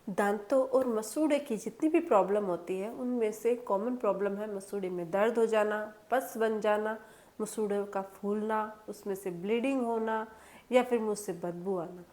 दांतों और मसूड़े की जितनी भी प्रॉब्लम होती है उनमें से कॉमन प्रॉब्लम है मसूड़े में दर्द हो जाना, पस बन जाना, मसूड़े का फूलना, उसमें से ब्लीडिंग होना या फिर मुंह से बदबू आना।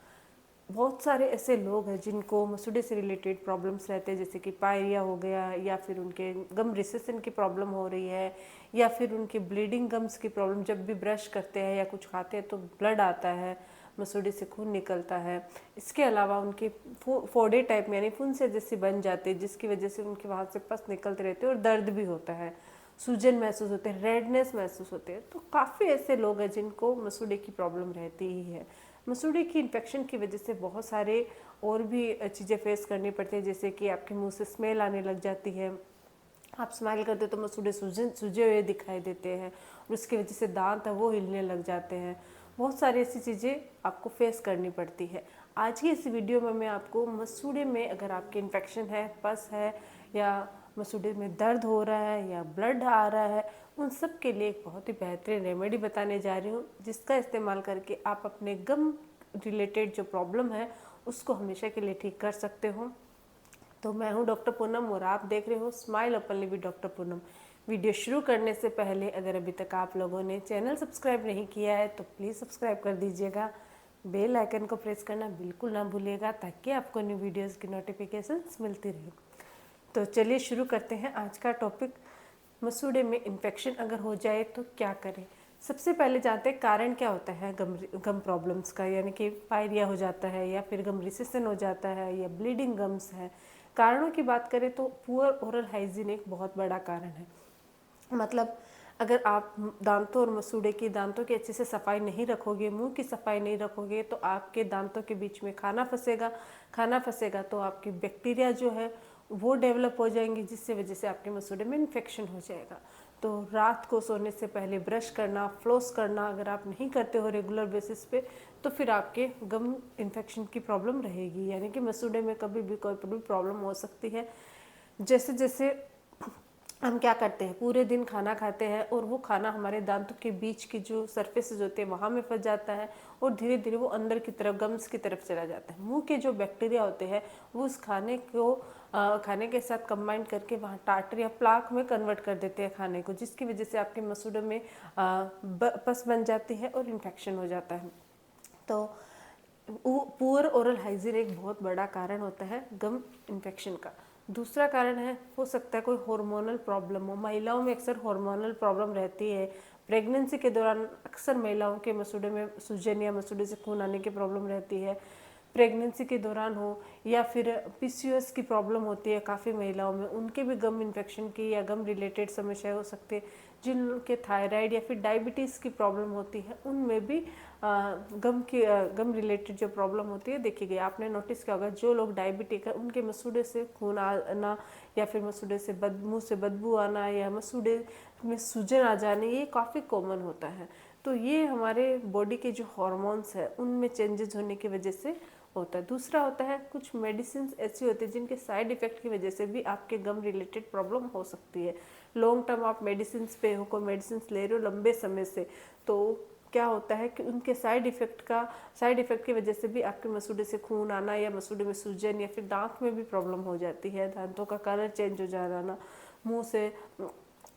बहुत सारे ऐसे लोग हैं जिनको मसूड़े से रिलेटेड प्रॉब्लम्स रहते हैं, जैसे कि पायरिया हो गया या फिर उनके गम रिसेशन की प्रॉब्लम हो रही है या फिर उनके ब्लीडिंग गम्स की प्रॉब्लम, जब भी ब्रश करते हैं या कुछ खाते हैं तो ब्लड आता है, मसूड़े से खून निकलता है। इसके अलावा उनके फोड़े टाइप में यानी फुंसे जैसी बन जाती है, जिसकी वजह से उनके वहाँ से पस निकलते रहते हैं और दर्द भी होता है, सूजन महसूस होते हैं, रेडनेस महसूस होते हैं। तो काफ़ी ऐसे लोग हैं जिनको मसूड़े की प्रॉब्लम रहती ही है। मसूड़े की इन्फेक्शन की वजह से बहुत सारे और भी चीज़ें फेस करनी पड़ती हैं, जैसे कि आपके मुंह से स्मेल आने लग जाती है, आप स्माइल करते हो तो मसूड़े सूजे हुए दिखाई देते हैं और उसकी वजह से दांत है वो हिलने लग जाते हैं। बहुत सारी ऐसी चीज़ें आपको फेस करनी पड़ती है। आज की इस वीडियो में मैं आपको मसूड़े में अगर आपके इन्फेक्शन है, पस है या मसूड़े में दर्द हो रहा है या ब्लड आ रहा है, उन सब के लिए एक बहुत ही बेहतरीन रेमेडी बताने जा रही हूँ, जिसका इस्तेमाल करके आप अपने गम रिलेटेड जो प्रॉब्लम है उसको हमेशा के लिए ठीक कर सकते हो। तो मैं हूं डॉक्टर पूनम और आप देख रहे हो smile openly with doctor Poonam. Video शुरू करने से पहले अगर अभी तक आप लोगों ने चैनल सब्सक्राइब नहीं किया है तो प्लीज़ सब्सक्राइब कर दीजिएगा, बेल आइकन को प्रेस करना बिल्कुल ना भूलिएगा ताकि आपको न्यू वीडियोस की नोटिफिकेशंस मिलती रहे। तो चलिए शुरू करते हैं आज का टॉपिक। मसूड़े में इन्फेक्शन अगर हो जाए तो क्या करें। सबसे पहले जानते हैं कारण क्या होता है गम प्रॉब्लम्स का, यानी कि पायरिया हो जाता है या फिर गम रिसेशन हो जाता है या ब्लीडिंग गम्स है। कारणों की बात करें तो पुअर ओरल हाइजीन एक बहुत बड़ा कारण है। मतलब अगर आप दांतों और मसूड़े की दांतों की अच्छे से सफाई नहीं रखोगे, मुंह की सफाई नहीं रखोगे, तो आपके दांतों के बीच में खाना फंसेगा तो आपकी बैक्टीरिया जो है वो डेवलप हो जाएंगी, जिससे वजह से आपके मसूड़े में इन्फेक्शन हो जाएगा। तो रात को सोने से पहले ब्रश करना, फ्लोस करना अगर आप नहीं करते हो रेगुलर बेसिस पे, तो फिर आपके गम इन्फेक्शन की प्रॉब्लम रहेगी, यानी कि मसूड़े में कभी भी कोई भी प्रॉब्लम हो सकती है। जैसे जैसे हम क्या करते हैं, पूरे दिन खाना खाते हैं और वो खाना हमारे दांतों के बीच की जो सरफेसेस होते हैं वहाँ में फंस जाता है और धीरे धीरे वो अंदर की तरफ गम्स की तरफ चला जाता है। मुंह के जो बैक्टीरिया होते हैं वो उस खाने को खाने के साथ कंबाइन करके वहाँ टार्टर या प्लाक में कन्वर्ट कर देते हैं खाने को, जिसकी वजह से आपके मसूड़े में पस बन जाती है और इन्फेक्शन हो जाता है। तो पुअर ओरल हाइजीन एक बहुत बड़ा कारण होता है गम इन्फेक्शन का। दूसरा कारण है, हो सकता है कोई हार्मोनल प्रॉब्लम हो। महिलाओं में अक्सर हार्मोनल प्रॉब्लम रहती है। प्रेगनेंसी के दौरान अक्सर महिलाओं के मसूड़े में सूजन या मसूड़े से खून आने की प्रॉब्लम रहती है। प्रेगनेंसी के दौरान हो या फिर पीसीओएस की प्रॉब्लम होती है काफ़ी महिलाओं में, उनके भी गम इन्फेक्शन की या गम रिलेटेड समस्या हो सकती है। जिनके थायराइड या फिर डायबिटीज़ की प्रॉब्लम होती है उनमें भी गम रिलेटेड जो प्रॉब्लम होती है देखी गई। आपने नोटिस किया होगा जो लोग डायबिटिक है उनके मसूड़े से खून आना या फिर मसूड़े से मुंह से बदबू आना या मसूड़े में सूजन आ जाने, ये काफ़ी कॉमन होता है। तो ये हमारे बॉडी के जो हार्मोन्स है उनमें चेंजेस होने की वजह से होता है। दूसरा होता है कुछ मेडिसिन ऐसी होती है जिनके साइड इफेक्ट की वजह से भी आपके गम रिलेटेड प्रॉब्लम हो सकती है। लॉन्ग टर्म आप मेडिसिन पे हो, कोई मेडिसिन ले रहे हो लंबे समय से, तो क्या होता है कि उनके साइड इफेक्ट की वजह से भी आपके मसूड़े से खून आना या मसूड़े में सूजन या फिर दांत में भी प्रॉब्लम हो जाती है, दांतों का कलर चेंज हो जाना,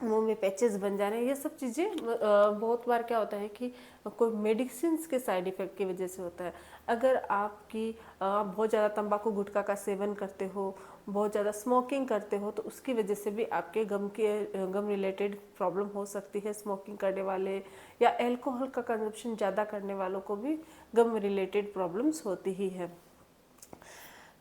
मुंह में पैचेस बन जाने, ये सब चीज़ें बहुत बार क्या होता है कि कोई मेडिसिन के साइड इफ़ेक्ट की वजह से होता है। अगर आप बहुत ज़्यादा तंबाकू गुटखा का सेवन करते हो, बहुत ज़्यादा स्मोकिंग करते हो, तो उसकी वजह से भी आपके गम रिलेटेड प्रॉब्लम हो सकती है। स्मोकिंग करने वाले या अल्कोहल का कंजप्शन ज़्यादा करने वालों को भी गम रिलेटेड प्रॉब्लम्स होती ही है।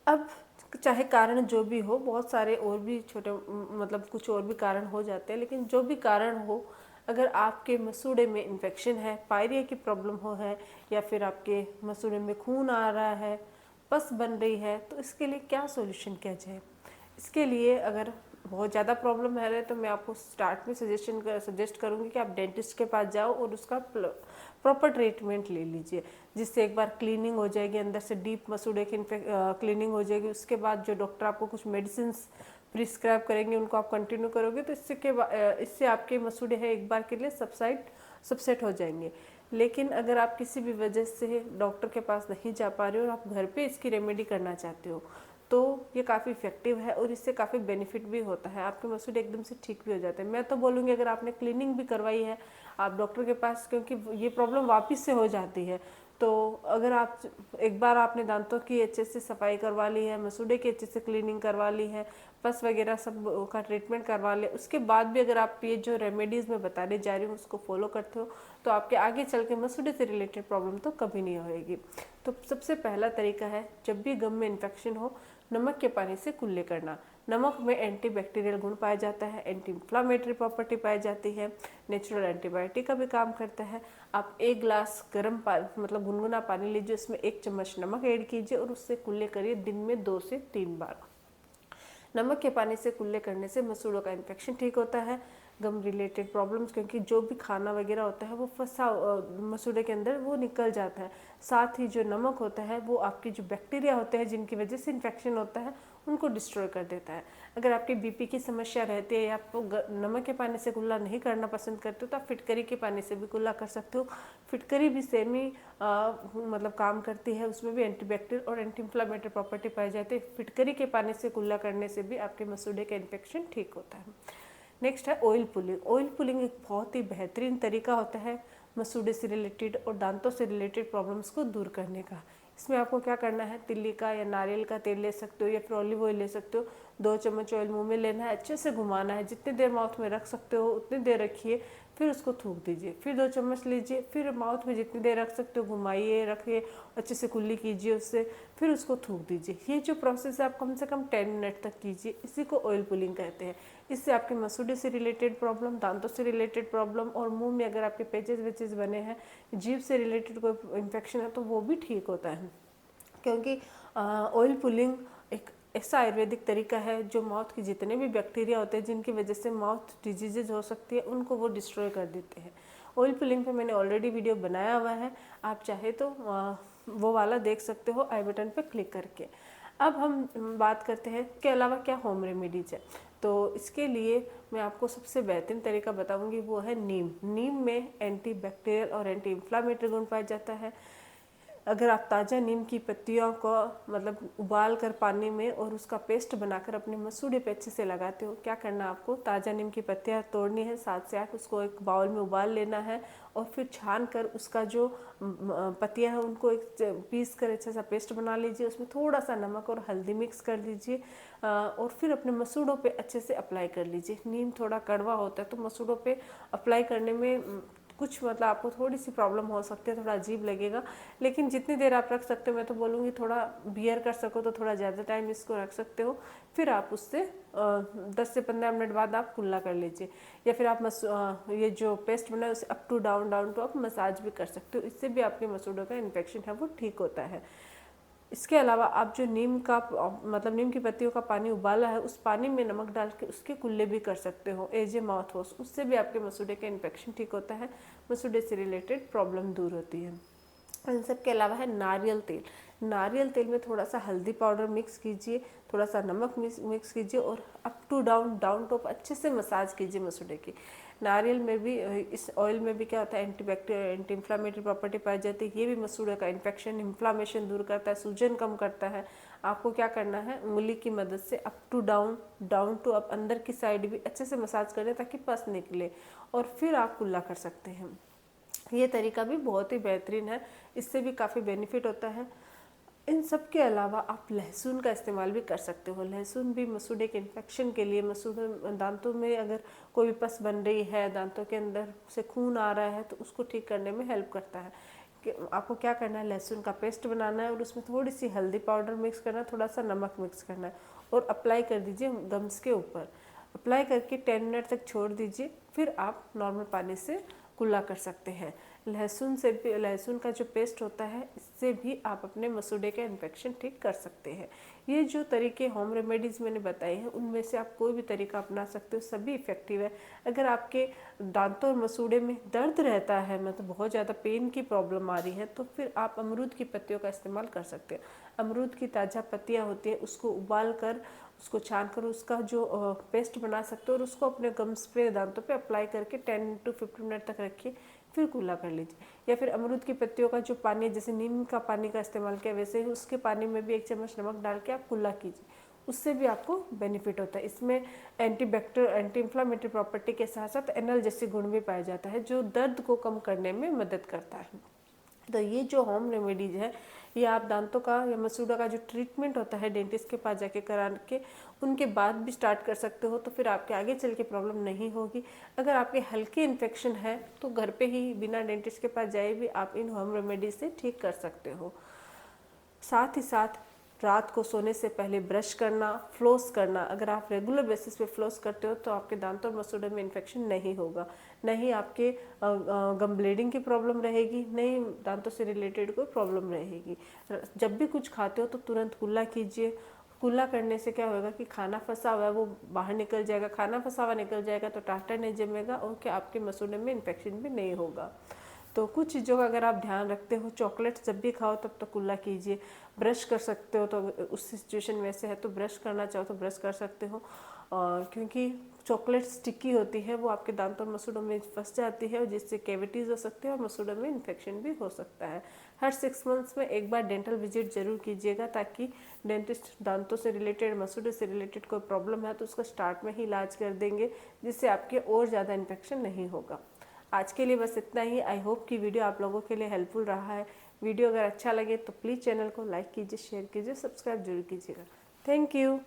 अब चाहे कारण जो भी हो, बहुत सारे और भी छोटे मतलब कुछ और भी कारण हो जाते हैं, लेकिन जो भी कारण हो, अगर आपके मसूड़े में इन्फेक्शन है, पायरिया की प्रॉब्लम हो है या फिर आपके मसूड़े में खून आ रहा है, पस बन रही है, तो इसके लिए क्या सॉल्यूशन किया जाए। इसके लिए अगर बहुत ज़्यादा प्रॉब्लम है तो मैं आपको स्टार्ट में सजेस्ट करूँगी कि आप डेंटिस्ट के पास जाओ और उसका प्रॉपर ट्रीटमेंट ले लीजिए, जिससे एक बार क्लीनिंग हो जाएगी, अंदर से डीप मसूड़े की क्लीनिंग हो जाएगी। उसके बाद जो डॉक्टर आपको कुछ मेडिसिन प्रिस्क्राइब करेंगे उनको आप कंटिन्यू करोगे तो इससे आपके मसूड़े हैं एक बार के लिए सबसेट हो जाएंगे। लेकिन अगर आप किसी भी वजह से डॉक्टर के पास नहीं जा पा रहे हो और आप घर पे इसकी रेमेडी करना चाहते हो, तो ये काफ़ी इफेक्टिव है और इससे काफ़ी बेनिफिट भी होता है, आपके मसूड़े एकदम से ठीक भी हो जाते हैं। मैं तो बोलूँगी अगर आपने क्लीनिंग भी करवाई है आप डॉक्टर के पास, क्योंकि ये प्रॉब्लम वापस से हो जाती है, तो अगर आप एक बार आपने दांतों की अच्छे से सफाई करवा ली है, मसूड़े की अच्छे से क्लीनिंग करवा ली है, पस वगैरह सब का ट्रीटमेंट करवा ले, उसके बाद भी अगर आप ये जो रेमेडीज़ मैं बताने जा रही हूँ उसको फॉलो करते हो तो आपके आगे चल के मसूड़े से रिलेटेड प्रॉब्लम तो कभी नहीं होएगी। तो सबसे पहला तरीका है, जब भी गम में इन्फेक्शन हो नमक के पानी से कुल्ले करना। नमक में एंटीबैक्टीरियल गुण पाया जाता है, एंटी इन्फ्लामेटरी प्रॉपर्टी पाई जाती है, नेचुरल एंटीबायोटिक का भी काम करता है। आप 1 गिलास गर्म पानी मतलब गुनगुना पानी लीजिए, उसमें 1 चम्मच नमक ऐड कीजिए और उससे कुल्ले करिए दिन में 2 से 3 बार। नमक के पानी से कुल्ले करने से मसूड़ों का इन्फेक्शन ठीक होता है, गम रिलेटेड प्रॉब्लम्स, क्योंकि जो भी खाना वगैरह होता है वो फंसा मसूड़े के अंदर वो निकल जाता है। साथ ही जो नमक होता है वो आपकी जो बैक्टीरिया होते हैं जिनकी वजह से इन्फेक्शन होता है उनको डिस्ट्रॉय कर देता है। अगर आपकी बीपी की समस्या रहती है या आपको नमक के पानी से कुल्ला नहीं करना पसंद करते हो तो आप फिटकरी के पानी से भी कुल्ला कर सकते हो। फिटकरी भी सेम ही मतलब काम करती है, उसमें भी एंटीबैक्टीरियल और एंटी इन्फ्लामेटरी प्रॉपर्टी पाई जाती है। फिटकरी के पानी से कुल्ला करने से भी आपके मसूड़े का इन्फेक्शन ठीक होता है। नेक्स्ट है ऑयल पुलिंग। ऑयल पुलिंग एक बहुत ही बेहतरीन तरीका होता है मसूड़े से रिलेटेड और दांतों से रिलेटेड प्रॉब्लम्स को दूर करने का। इसमें आपको क्या करना है, तिल्ली का या नारियल का तेल ले सकते हो या फिर ऑलिव ऑयल ले सकते हो। 2 चम्मच ऑयल मुंह में लेना है, अच्छे से घुमाना है, जितनी देर माउथ में रख सकते हो उतनी देर रखिए, फिर उसको थूक दीजिए, फिर 2 चम्मच लीजिए, फिर माउथ में जितनी देर रख सकते हो घुमाइए, रखिए, अच्छे से कुल्ली कीजिए उससे, फिर उसको थूक दीजिए। ये जो प्रोसेस है आप कम से कम 10 मिनट तक कीजिए, इसी को ऑयल पुलिंग कहते हैं। इससे आपके मसूड़े से रिलेटेड प्रॉब्लम, दांतों से रिलेटेड प्रॉब्लम और मुंह में अगर आपके पेचेस वेचेस बने हैं, जीभ से रिलेटेड कोई इन्फेक्शन है तो वो भी ठीक होता है। क्योंकि ऑयल पुलिंग एक ऐसा आयुर्वेदिक तरीका है जो माउथ के जितने भी बैक्टीरिया होते हैं जिनकी वजह से माउथ डिजीजेज हो सकती है उनको वो डिस्ट्रॉय कर देते हैं। ऑयल पुलिंग पे मैंने ऑलरेडी वीडियो बनाया हुआ है, आप चाहे तो वो वाला देख सकते हो आई बटन पे क्लिक करके। अब हम बात करते हैं के अलावा क्या होम रेमेडीज है। तो इसके लिए मैं आपको सबसे बेहतरीन तरीका बताऊंगी, वो है नीम। नीम में एंटी बैक्टीरियल और एंटी इन्फ्लामेटरी गुण पाया जाता है। अगर आप ताज़ा नीम की पत्तियों को मतलब उबाल कर पानी में और उसका पेस्ट बनाकर अपने मसूड़े पे अच्छे से लगाते हो, क्या करना आपको, ताज़ा नीम की पत्तियाँ तोड़नी है 7 से 8, उसको एक बाउल में उबाल लेना है और फिर छान कर उसका जो पत्तियाँ हैं उनको एक पीस कर अच्छा सा पेस्ट बना लीजिए। उसमें थोड़ा सा नमक और हल्दी मिक्स कर दीजिए और फिर अपने मसूड़ों पे अच्छे से अप्लाई कर लीजिए। नीम थोड़ा कड़वा होता है तो मसूड़ों पे अप्लाई करने में कुछ मतलब आपको थोड़ी सी प्रॉब्लम हो सकती है, थोड़ा अजीब लगेगा, लेकिन जितनी देर आप रख सकते हो, मैं तो बोलूँगी थोड़ा बियर कर सको तो थोड़ा ज़्यादा टाइम इसको रख सकते हो। फिर आप उससे 10 से 15 मिनट बाद आप कुल्ला कर लीजिए, या फिर आप ये जो पेस्ट बनाए उसे up to down to up massage भी कर सकते हो। इससे भी आपके मसूड़ों का इन्फेक्शन है वो ठीक होता है। इसके अलावा आप जो नीम का मतलब नीम की पत्तियों का पानी उबाला है उस पानी में नमक डाल के उसके कुल्ले भी कर सकते हो एज ए माउथ वॉश, उससे भी आपके मसूड़े का इन्फेक्शन ठीक होता है, मसूड़े से रिलेटेड प्रॉब्लम दूर होती है। इन सब के अलावा है नारियल तेल। नारियल तेल में थोड़ा सा हल्दी पाउडर मिक्स कीजिए, थोड़ा सा नमक मिक्स कीजिए और अप टू डाउन टू अच्छे से मसाज कीजिए मसूड़े की। नारियल में भी इस ऑयल में भी क्या होता है, एंटीबैक्टीरियल एंटी इन्फ्लामेटरी प्रॉपर्टी पाई जाती है। ये भी मसूड़े का इन्फेक्शन इन्फ्लामेशन दूर करता है, सूजन कम करता है। आपको क्या करना है, उंगली की मदद से up to down to up अंदर की साइड भी अच्छे से मसाज करें ताकि पस निकले और फिर आप कुल्ला कर सकते हैं। ये तरीका भी बहुत ही बेहतरीन है, इससे भी काफ़ी बेनिफिट होता है। इन सब के अलावा आप लहसुन का इस्तेमाल भी कर सकते हो। लहसुन भी मसूड़े के इन्फेक्शन के लिए, मसूड़े दांतों में अगर कोई भी पस बन रही है, दांतों के अंदर से खून आ रहा है तो उसको ठीक करने में हेल्प करता है। कि आपको क्या करना है, लहसुन का पेस्ट बनाना है और उसमें थोड़ी सी हल्दी पाउडर मिक्स करना है, थोड़ा सा नमक मिक्स करना है और अप्लाई कर दीजिए गम्स के ऊपर। अप्लाई करके 10 मिनट तक छोड़ दीजिए, फिर आप नॉर्मल पानी से कुल्ला कर सकते हैं। लहसुन से भी, लहसुन का जो पेस्ट होता है इससे भी आप अपने मसूड़े का इन्फेक्शन ठीक कर सकते हैं। ये जो तरीके होम रेमेडीज़ मैंने बताए हैं उनमें से आप कोई भी तरीका अपना सकते हो, सभी इफ़ेक्टिव है। अगर आपके दांतों और मसूड़े में दर्द रहता है, मतलब बहुत ज़्यादा पेन की प्रॉब्लम आ रही है, तो फिर आप अमरूद की पत्तियों का इस्तेमाल कर सकते हैं। अमरूद की ताज़ा पत्तियाँ होती हैं उसको उबाल कर उसको छान कर उसका जो पेस्ट बना सकते हो और उसको अपने गम्स पे दांतों पे अप्लाई करके 10 to 15 मिनट तक रखिए, फिर कुल्ला कर लीजिए। या फिर अमरूद की पत्तियों का जो पानी, जैसे नीम का पानी का इस्तेमाल किया वैसे ही उसके पानी में भी 1 चम्मच नमक डाल के आप कुल्ला कीजिए, उससे भी आपको बेनिफिट होता है। इसमें एंटीबैक्टीरियल, एंटी इन्फ्लामेटरी प्रॉपर्टी के साथ साथ एनाल्जेसिक गुण भी पाया जाता है, जो दर्द को कम करने में मदद करता है। तो ये जो होम रेमेडीज है, ये आप दांतों का या मसूड़ा का जो ट्रीटमेंट होता है डेंटिस्ट के पास जाके करा के उनके बाद भी स्टार्ट कर सकते हो, तो फिर आपके आगे चल के प्रॉब्लम नहीं होगी। अगर आपके हल्के इन्फेक्शन है तो घर पे ही बिना डेंटिस्ट के पास जाए भी आप इन होम रेमेडीज से ठीक कर सकते हो। साथ ही साथ रात को सोने से पहले ब्रश करना, फ्लोस करना। अगर आप रेगुलर बेसिस पे फ्लोस करते हो तो आपके दांतों और मसूड़े में इन्फेक्शन नहीं होगा, नहीं आपके गम ब्लीडिंग की प्रॉब्लम रहेगी, नहीं दांतों से रिलेटेड कोई प्रॉब्लम रहेगी। जब भी कुछ खाते हो तो तुरंत कुल्ला कीजिए। कुल्ला करने से क्या होगा कि खाना फंसा हुआ है वो बाहर निकल जाएगा, खाना फंसा हुआ निकल जाएगा तो टाटा नहीं जमेगा और क्या आपके मसूड़े में इन्फेक्शन भी नहीं होगा। तो कुछ चीज़ों का अगर आप ध्यान रखते हो, चॉकलेट्स जब भी खाओ तब तो कुल्ला कीजिए। ब्रश कर सकते हो तो उस सिचुएशन में से है तो ब्रश करना चाहो तो ब्रश कर सकते हो, और क्योंकि चॉकलेट स्टिकी होती है वो आपके दांतों और मसूड़ों में फंस जाती है और जिससे कैविटीज़ हो सकती है और मसूड़ों में इन्फेक्शन भी हो सकता है। हर 6 मंथ्स में एक बार डेंटल विजिट जरूर कीजिएगा, ताकि डेंटिस्ट दांतों से रिलेटेड, मसूड़े से रिलेटेड कोई प्रॉब्लम है तो उसका स्टार्ट में ही इलाज कर देंगे, जिससे आपके और ज़्यादा इन्फेक्शन नहीं होगा। आज के लिए बस इतना ही। आई होप कि वीडियो आप लोगों के लिए हेल्पफुल रहा है। वीडियो अगर अच्छा लगे तो प्लीज़ चैनल को लाइक कीजिए, शेयर कीजिए, सब्सक्राइब जरूर कीजिएगा। Thank you.